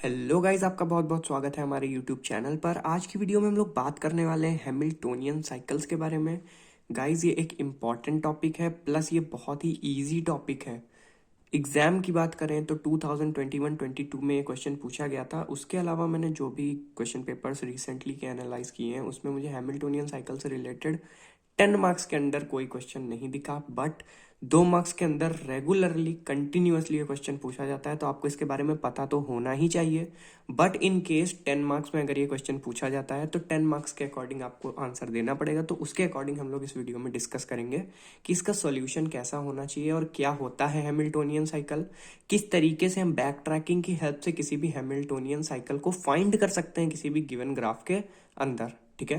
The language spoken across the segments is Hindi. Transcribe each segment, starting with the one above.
हेलो गाइस, आपका बहुत बहुत स्वागत है हमारे यूट्यूब चैनल पर। आज की वीडियो में हम लोग बात करने वाले हैं हैमिल्टोनियन साइकिल्स के बारे में। गाइस, ये एक इम्पॉर्टेंट टॉपिक है, प्लस ये बहुत ही इजी टॉपिक है। एग्जाम की बात करें तो 2021-22 में ये क्वेश्चन पूछा गया था। उसके अलावा मैंने जो भी क्वेश्चन पेपर्स रिसेंटली के एनालाइज किए हैं उसमें मुझे हैमिल्टोनियन साइकिल से रिलेटेड 10 मार्क्स के अंदर कोई क्वेश्चन नहीं दिखा, बट 2 मार्क्स के अंदर रेगुलरली कंटिन्यूअसली ये क्वेश्चन पूछा जाता है, तो आपको इसके बारे में पता तो होना ही चाहिए। बट इन केस 10 मार्क्स में अगर ये क्वेश्चन पूछा जाता है तो 10 मार्क्स के अकॉर्डिंग आपको आंसर देना पड़ेगा। तो उसके अकॉर्डिंग हम लोग इस वीडियो में डिस्कस करेंगे कि इसका सॉल्यूशन कैसा होना चाहिए और क्या होता है हैमिल्टोनियन साइकिल, किस तरीके से हम बैक ट्रैकिंग की हेल्प से किसी भी हैमिल्टोनियन साइकिल को फाइंड कर सकते हैं किसी भी गिवन ग्राफ के अंदर। ठीक है,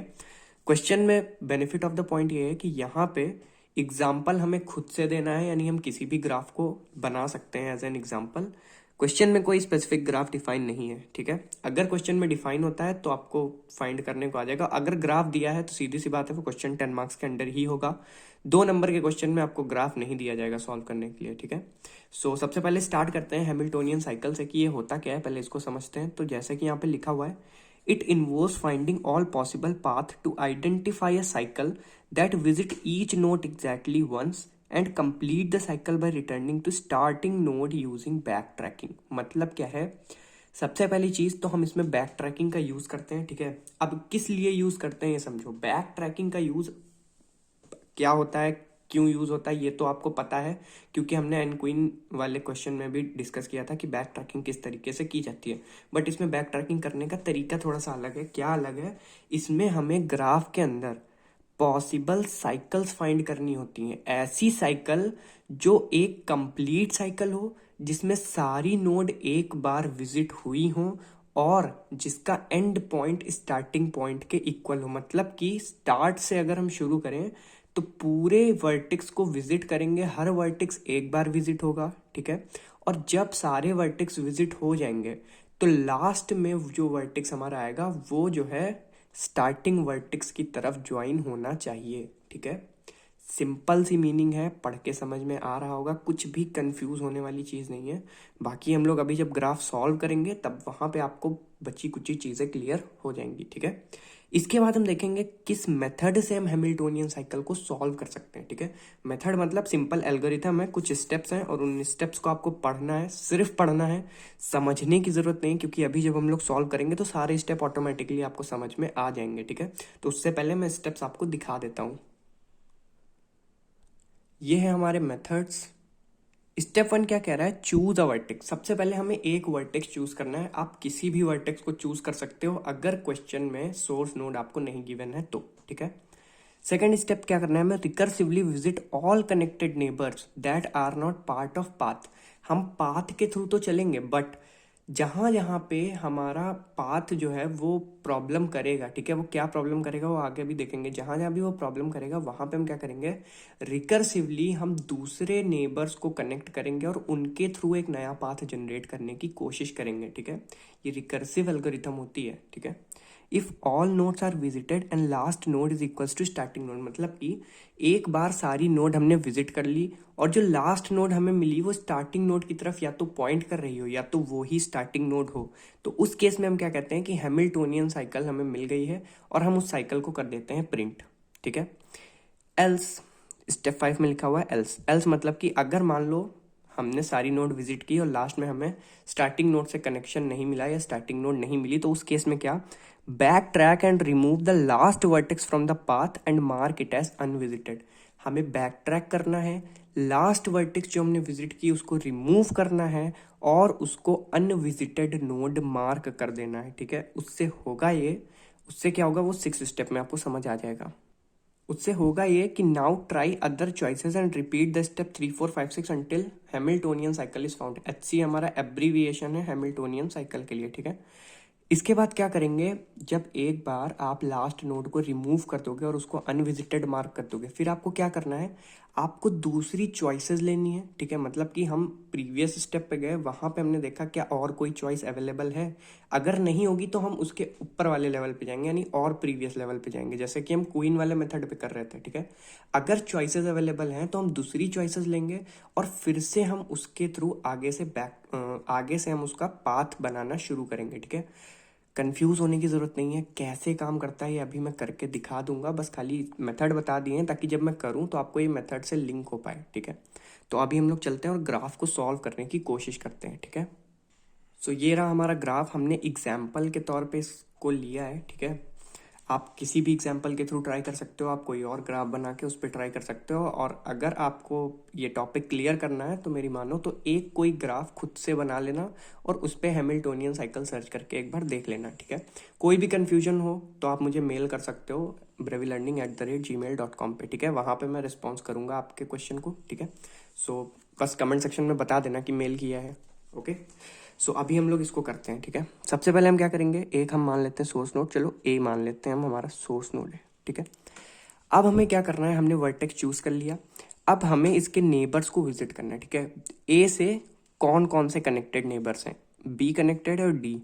क्वेश्चन में बेनिफिट ऑफ द पॉइंट ये है कि यहाँ पे एग्जाम्पल हमें खुद से देना है, यानी हम किसी भी ग्राफ को बना सकते हैं एज एन एग्जाम्पल। क्वेश्चन में कोई स्पेसिफिक ग्राफ डिफाइन नहीं है। ठीक है, अगर क्वेश्चन में डिफाइन होता है तो आपको फाइंड करने को आ जाएगा। अगर ग्राफ दिया है तो सीधी सी बात है वो क्वेश्चन 10 मार्क्स के अंडर ही होगा। 2 नंबर के क्वेश्चन में आपको ग्राफ नहीं दिया जाएगा सॉल्व करने के लिए। ठीक है, सो सबसे पहले स्टार्ट करते हैं हैमिल्टोनियन साइकिल से कि ये होता क्या है, पहले इसको समझते हैं। तो जैसे कि यहाँ पे लिखा हुआ है, it involves finding all possible path to identify a cycle that visit each node exactly once and complete the cycle by returning to starting node using backtracking। मतलब क्या है, सबसे पहली चीज तो हम इसमें बैक ट्रैकिंग का यूज करते हैं। ठीक है, अब किस लिए यूज करते हैं ये समझो। बैक ट्रैकिंग का यूज क्या होता है, क्यों यूज होता है, ये तो आपको पता है क्योंकि हमने एन क्वीन वाले क्वेश्चन में भी डिस्कस किया था कि बैक ट्रैकिंग किस तरीके से की जाती है। बट इसमें बैक ट्रैकिंग करने का तरीका थोड़ा सा अलग है। क्या अलग है, इसमें हमें ग्राफ के अंदर पॉसिबल साइकिल्स फाइंड करनी होती हैं। ऐसी साइकिल जो एक कंप्लीट साइकिल हो, जिसमें सारी नोड एक बार विजिट हुई हो और जिसका एंड पॉइंट स्टार्टिंग पॉइंट के इक्वल हो। मतलब कि स्टार्ट से अगर हम शुरू करें तो पूरे वर्टेक्स को विजिट करेंगे, हर वर्टेक्स एक बार विजिट होगा। ठीक है, और जब सारे वर्टेक्स विजिट हो जाएंगे तो लास्ट में जो वर्टेक्स हमारा आएगा वो जो है स्टार्टिंग वर्टेक्स की तरफ ज्वाइन होना चाहिए। ठीक है, सिंपल सी मीनिंग है, पढ़ के समझ में आ रहा होगा, कुछ भी कंफ्यूज होने वाली चीज़ नहीं है। बाकी हम लोग अभी जब ग्राफ सॉल्व करेंगे तब वहाँ पे आपको बची कुची चीज़ें क्लियर हो जाएंगी। ठीक है, इसके बाद हम देखेंगे किस मेथड से हम हैमिल्टोनियन साइकिल को सॉल्व कर सकते हैं। ठीक है, मेथड मतलब सिंपल एल्गोरिथम है, कुछ स्टेप्स हैं और उन स्टेप्स को आपको पढ़ना है, सिर्फ पढ़ना है, समझने की जरूरत नहीं, क्योंकि अभी जब हम लोग सॉल्व करेंगे तो सारे स्टेप ऑटोमेटिकली आपको समझ में आ जाएंगे। ठीक है, तो उससे पहले मैं स्टेप्स आपको दिखा देता हूँ। ये है हमारे मेथड्स। स्टेप 1 क्या कह रहा है, चूज अ वर्टेक्स। सबसे पहले हमें एक वर्टेक्स चूज करना है। आप किसी भी वर्टेक्स को चूज कर सकते हो अगर क्वेश्चन में सोर्स नोड आपको नहीं गिवन है तो। ठीक है, सेकंड स्टेप क्या करना है, हमें recursively visit all connected neighbours that are not part of path. हम पाथ के थ्रू तो चलेंगे, बट जहां जहां पे हमारा पाथ जो है वो प्रॉब्लम करेगा। ठीक है, वो क्या प्रॉब्लम करेगा वो आगे भी देखेंगे। जहां जहां भी वो प्रॉब्लम करेगा वहां पे हम क्या करेंगे, रिकर्सिवली हम दूसरे नेबर्स को कनेक्ट करेंगे और उनके थ्रू एक नया पाथ जनरेट करने की कोशिश करेंगे। ठीक है, ये रिकर्सिव एल्गोरिथम होती है। ठीक है, if all nodes are visited and last node is equals to starting node, मतलब कि एक बार सारी नोड हमने विजिट कर ली और जो लास्ट नोड हमें मिली वो स्टार्टिंग नोड की तरफ या तो पॉइंट कर रही हो या तो वो ही स्टार्टिंग नोड हो, तो उस केस में हम क्या कहते हैं कि हैमिल्टोनियन साइकिल हमें मिल गई है और हम उस साइकिल को कर देते हैं प्रिंट। ठीक है, एल्स, स्टेप 5 में लिखा हुआ है एल्स। एल्स मतलब कि अगर मान लो हमने सारी नोड विजिट की और लास्ट में हमें स्टार्टिंग नोड से कनेक्शन नहीं मिला या स्टार्टिंग नोड नहीं मिली, तो उस केस में क्या, backtrack and remove the last vertex from the path and mark it as unvisited. हमें बैक ट्रैक करना है, लास्ट वर्टेक्स जो हमने विजिट की उसको रिमूव करना है और उसको अनविजिटेड नोड मार्क कर देना है। ठीक है, उससे होगा ये, उससे क्या होगा वो 6 स्टेप में आपको समझ आ जाएगा। उससे होगा ये कि now try other choices and repeat the step 3 4 5 6 until Hamiltonian cycle is found. HC हमारा एब्रीविएशन है हैमिल्टोनियन साइकिल के लिए। ठीक है, इसके बाद क्या करेंगे, जब एक बार आप लास्ट नोड को रिमूव कर दोगे और उसको अनविजिटेड मार्क कर दोगे, फिर आपको क्या करना है, आपको दूसरी चॉइसेस लेनी है, ठीक है। मतलब कि हम प्रीवियस स्टेप पे गए, वहाँ पे हमने देखा क्या और कोई चॉइस अवेलेबल है। अगर नहीं होगी तो हम उसके ऊपर वाले लेवल पे जाएंगे, यानी और प्रीवियस लेवल पे जाएंगे, जैसे कि हम क्वीन वाले मेथड पे कर रहे थे, ठीक है। अगर चॉइसेस अवेलेबल हैं तो हम दूसरी चॉइसेस लेंगे और फिर से हम उसके थ्रू आगे से हम उसका पाथ बनाना शुरू करेंगे, ठीक है। कंफ्यूज होने की ज़रूरत नहीं है, कैसे काम करता है ये अभी मैं करके दिखा दूंगा, बस खाली मेथड बता दिए हैं ताकि जब मैं करूं तो आपको ये मेथड से लिंक हो पाए, ठीक है। तो अभी हम लोग चलते हैं और ग्राफ को सॉल्व करने की कोशिश करते हैं, ठीक है। सो ये रहा हमारा ग्राफ, हमने एग्जाम्पल के तौर पे इसको लिया है, ठीक है। आप किसी भी एग्जाम्पल के थ्रू ट्राई कर सकते हो, आप कोई और ग्राफ बना के उस पर ट्राई कर सकते हो, और अगर आपको ये टॉपिक क्लियर करना है तो मेरी मानो तो एक कोई ग्राफ खुद से बना लेना और उस पर हैमिल्टोनियन साइकिल सर्च करके एक बार देख लेना, ठीक है। कोई भी कन्फ्यूजन हो तो आप मुझे मेल कर सकते हो brevilearning@gmail.com पे, ठीक है। वहाँ पे मैं रिस्पॉन्स करूँगा आपके क्वेश्चन को, ठीक है। सो बस कमेंट सेक्शन में बता देना कि मेल किया है, ओके। सो अभी हम लोग इसको करते हैं, ठीक है। सबसे पहले हम क्या करेंगे, एक हम मान लेते हैं सोर्स नोड, चलो ए मान लेते हैं हम, हमारा सोर्स नोड है, ठीक है। अब हमें क्या करना है, हमने वर्टेक्स चूज कर लिया, अब हमें इसके नेबर्स को विजिट करना है, ठीक है। ए से कौन कौन से कनेक्टेड नेबर्स हैं, बी कनेक्टेड है और डी।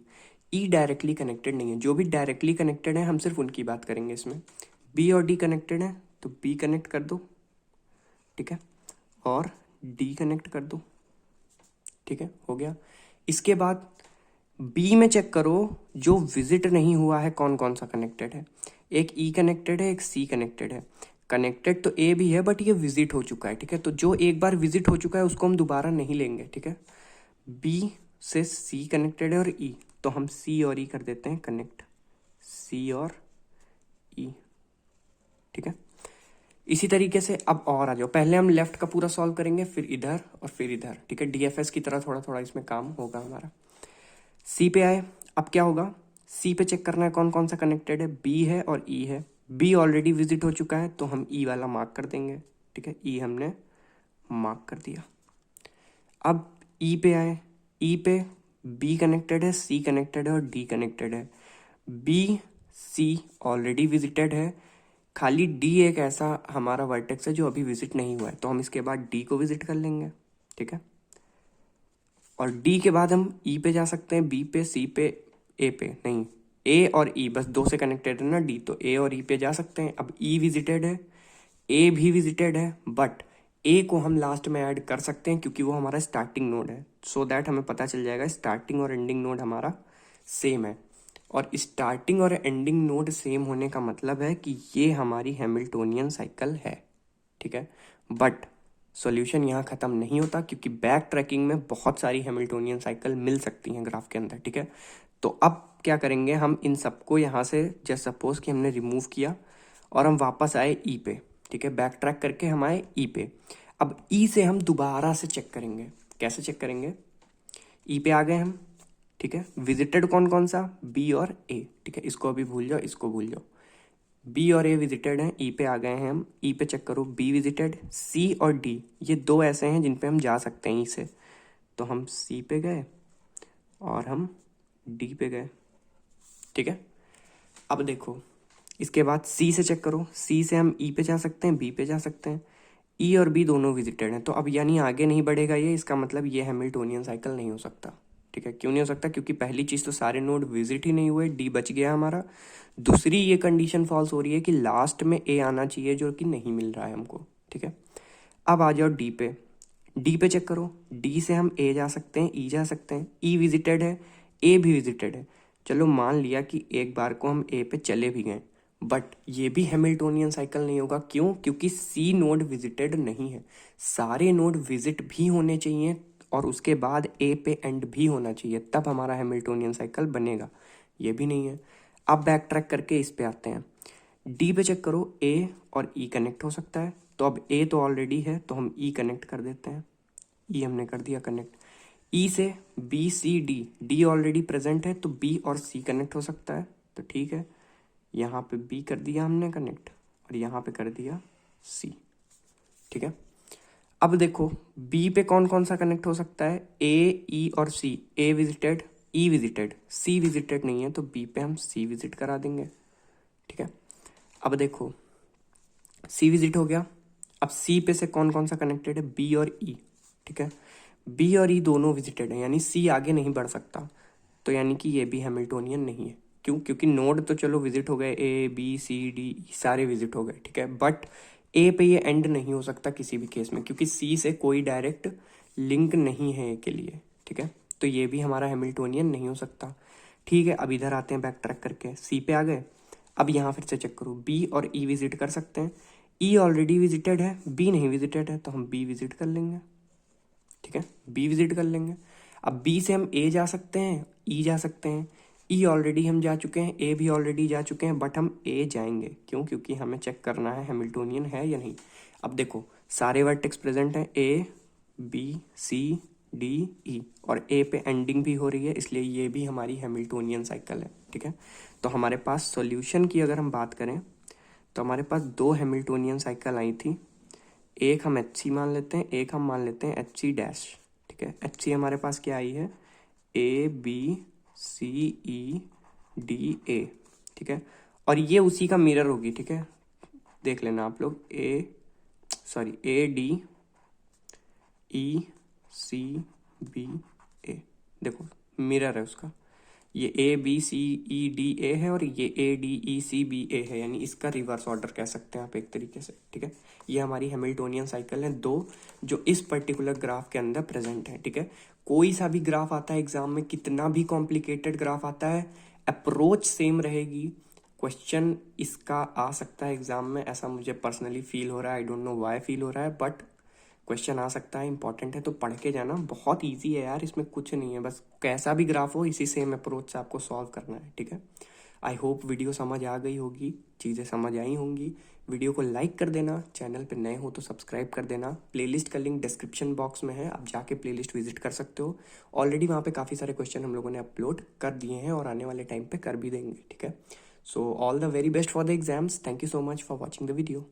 ई डायरेक्टली कनेक्टेड नहीं है, जो भी डायरेक्टली कनेक्टेड है हम सिर्फ उनकी बात करेंगे इसमें। बी और डी कनेक्टेड है तो बी कनेक्ट कर दो, ठीक है, और डी कनेक्ट कर दो, ठीक है, हो गया। इसके बाद बी में चेक करो जो विजिट नहीं हुआ है कौन कौन सा कनेक्टेड है। एक ई कनेक्टेड है, एक सी कनेक्टेड है। कनेक्टेड तो ए भी है बट ये विजिट हो चुका है, ठीक है। तो जो एक बार विजिट हो चुका है उसको हम दोबारा नहीं लेंगे, ठीक है। बी से सी कनेक्टेड है और ई, तो हम सी और ई कर देते हैं कनेक्ट, सी और ई, ठीक है। इसी तरीके से अब और आ जाओ, पहले हम लेफ्ट का पूरा सॉल्व करेंगे, फिर इधर और फिर इधर, ठीक है। डीएफएस की तरह थोड़ा थोड़ा इसमें काम होगा हमारा। सी पे आए, अब क्या होगा, सी पे चेक करना है कौन कौन सा कनेक्टेड है, बी है और ई है। बी ऑलरेडी विजिट हो चुका है तो हम ई वाला मार्क कर देंगे, ठीक है। ई हमने मार्क कर दिया। अब ई पे आए, ई पे बी कनेक्टेड है, सी कनेक्टेड है और डी कनेक्टेड है। बी सी ऑलरेडी विजिटेड है, खाली डी एक ऐसा हमारा वर्टेक्स है जो अभी विजिट नहीं हुआ है, तो हम इसके बाद डी को विजिट कर लेंगे, ठीक है। और डी के बाद हम ई पे जा सकते हैं, बी पे, सी पे, ए पे नहीं, ए और ई बस दो से कनेक्टेड है ना डी, तो ए और ई पे जा सकते हैं। अब ई विजिटेड है, ए भी विजिटेड है, बट ए को हम लास्ट में ऐड कर सकते हैं क्योंकि वो हमारा स्टार्टिंग नोड है, सो दैट हमें पता चल जाएगा स्टार्टिंग और एंडिंग नोड हमारा सेम है। और स्टार्टिंग और एंडिंग नोड सेम होने का मतलब है कि ये हमारी हैमिल्टोनियन साइकिल है, ठीक है। बट सॉल्यूशन यहाँ ख़त्म नहीं होता क्योंकि बैक ट्रैकिंग में बहुत सारी हैमिल्टोनियन साइकिल मिल सकती हैं ग्राफ के अंदर, ठीक है। तो अब क्या करेंगे, हम इन सबको यहाँ से जस्ट सपोज कि हमने रिमूव किया और हम वापस आए ई पे, ठीक है। बैक ट्रैक करके हम आए ई पे। अब ई से हम दोबारा से चेक करेंगे, कैसे चेक करेंगे, ई पे आ गए हम, ठीक है। विजिटेड कौन कौन सा, बी और ए, ठीक है। इसको अभी भूल जाओ, इसको भूल जाओ, बी और ए विजिटेड हैं, ई पे आ गए हैं हम, ई पे चेक करो बी विजिटेड, सी और डी ये दो ऐसे हैं जिन पे हम जा सकते हैं ई से, तो हम सी पे गए और हम डी पे गए, ठीक है। अब देखो इसके बाद सी से चेक करो, सी से हम ई पे जा सकते हैं, बी पे जा सकते हैं, ई और बी दोनों विजिटेड हैं, तो अब यानी आगे नहीं बढ़ेगा ये, इसका मतलब ये हैमिल्टोनियन साइकिल नहीं हो सकता, ठीक है। क्यों नहीं हो सकता, क्योंकि पहली चीज़ तो सारे नोड विजिट ही नहीं हुए, डी बच गया हमारा। दूसरी ये कंडीशन फॉल्स हो रही है कि लास्ट में ए आना चाहिए जो कि नहीं मिल रहा है हमको, ठीक है। अब आ जाओ डी पे, डी पे चेक करो, डी से हम ए जा सकते हैं, ई जा सकते हैं, ई विजिटेड है, ए भी विजिटेड है। चलो मान लिया कि एक बार को हम ए पे चले भी गए, बट ये भी हैमिल्टोनियन साइकिल नहीं होगा, क्यों, क्योंकि सी नोड विजिटेड नहीं है। सारे नोड विजिट भी होने चाहिए और उसके बाद ए पे एंड भी होना चाहिए, तब हमारा हैमिल्टोनियन साइकिल बनेगा, ये भी नहीं है। अब बैक ट्रैक करके इस पे आते हैं, डी पे चेक करो, ए और ई कनेक्ट हो सकता है, तो अब ए तो ऑलरेडी है तो हम ई कनेक्ट कर देते हैं, ई हमने कर दिया कनेक्ट। ई से B C D, D already present है तो बी और सी कनेक्ट हो सकता है, तो ठीक है, यहाँ पे बी कर दिया हमने कनेक्ट और यहाँ पे कर दिया सी, ठीक है। अब देखो बी पे कौन कौन सा कनेक्ट हो सकता है, ए ई और सी, ए विजिटेड, ई विजिटेड, सी विजिटेड नहीं है तो बी पे हम सी विजिट करा देंगे, ठीक है। अब देखो सी विजिट हो गया, अब सी पे से कौन कौन सा कनेक्टेड है, बी और ई, ठीक है। बी और ई दोनों विजिटेड है, यानी सी आगे नहीं बढ़ सकता, तो यानी कि ये भी हैमिल्टोनियन नहीं है। क्यों? क्योंकि नोड तो चलो विजिट हो गए, ए बी सी डी सारे विजिट हो गए, ठीक है, बट ए पे ये एंड नहीं हो सकता किसी भी केस में, क्योंकि सी से कोई डायरेक्ट लिंक नहीं है ए के लिए, ठीक है। तो ये भी हमारा हैमिल्टोनियन नहीं हो सकता। ठीक है, अब इधर आते हैं बैक ट्रैक करके, सी पे आ गए। अब यहाँ फिर से चेक करो, बी और ई विजिट कर सकते हैं, ई ऑलरेडी विजिटेड है, बी नहीं विजिटेड है, तो हम बी विजिट कर लेंगे, ठीक है, बी विजिट कर लेंगे। अब बी से हम ए जा सकते हैं, ई जा सकते हैं, ई ऑलरेडी हम जा चुके हैं, ए भी ऑलरेडी जा चुके हैं, बट हम ए जाएंगे, क्यों? क्योंकि हमें चेक करना है हैमिल्टोनियन है या नहीं। अब देखो सारे वर्टेक्स प्रेजेंट हैं, A B C D E, और ए पे एंडिंग भी हो रही है, इसलिए ये भी हमारी हैमिल्टोनियन साइकिल है, ठीक है। तो हमारे पास सॉल्यूशन की अगर हम बात करें तो हमारे पास दो हैमिल्टोनियन साइकिल आई थी, एक हम एच सी मान लेते हैं, एक हम मान लेते हैं एच सी डैश, ठीक है। एच सी हमारे पास क्या आई है, A B C E D A, ठीक है, और ये उसी का मिरर होगी, ठीक है, देख लेना आप लोग, A D E C B ए, देखो मिरर है उसका, ये A B C E D A है और ये A D E C B ए है, यानी इसका रिवर्स ऑर्डर कह सकते हैं आप एक तरीके से, ठीक है। ये हमारी हैमिल्टोनियन साइकिल है दो, जो इस पर्टिकुलर ग्राफ के अंदर प्रेजेंट है, ठीक है। कोई सा भी ग्राफ आता है एग्जाम में, कितना भी कॉम्प्लिकेटेड ग्राफ आता है, अप्रोच सेम रहेगी, क्वेश्चन इसका आ सकता है एग्जाम में, ऐसा मुझे पर्सनली फील हो रहा है, I don't know why feel हो रहा है, बट क्वेश्चन आ सकता है, इंपॉर्टेंट है, तो पढ़ के जाना, बहुत इजी है यार, इसमें कुछ नहीं है, बस कैसा भी ग्राफ हो इसी सेम अप्रोच से आपको सॉल्व करना है, ठीक है। आई होप वीडियो समझ आ गई होगी, चीज़ें समझ आई होंगी। वीडियो को लाइक कर देना, चैनल पे नए हो तो सब्सक्राइब कर देना, प्लेलिस्ट का लिंक डिस्क्रिप्शन बॉक्स में है, आप जाके प्लेलिस्ट विजिट कर सकते हो। ऑलरेडी वहाँ पे काफ़ी सारे क्वेश्चन हम लोगों ने अपलोड कर दिए हैं और आने वाले टाइम पे कर भी देंगे, ठीक है। So all the very best for the exams, thank you so much for watching the video.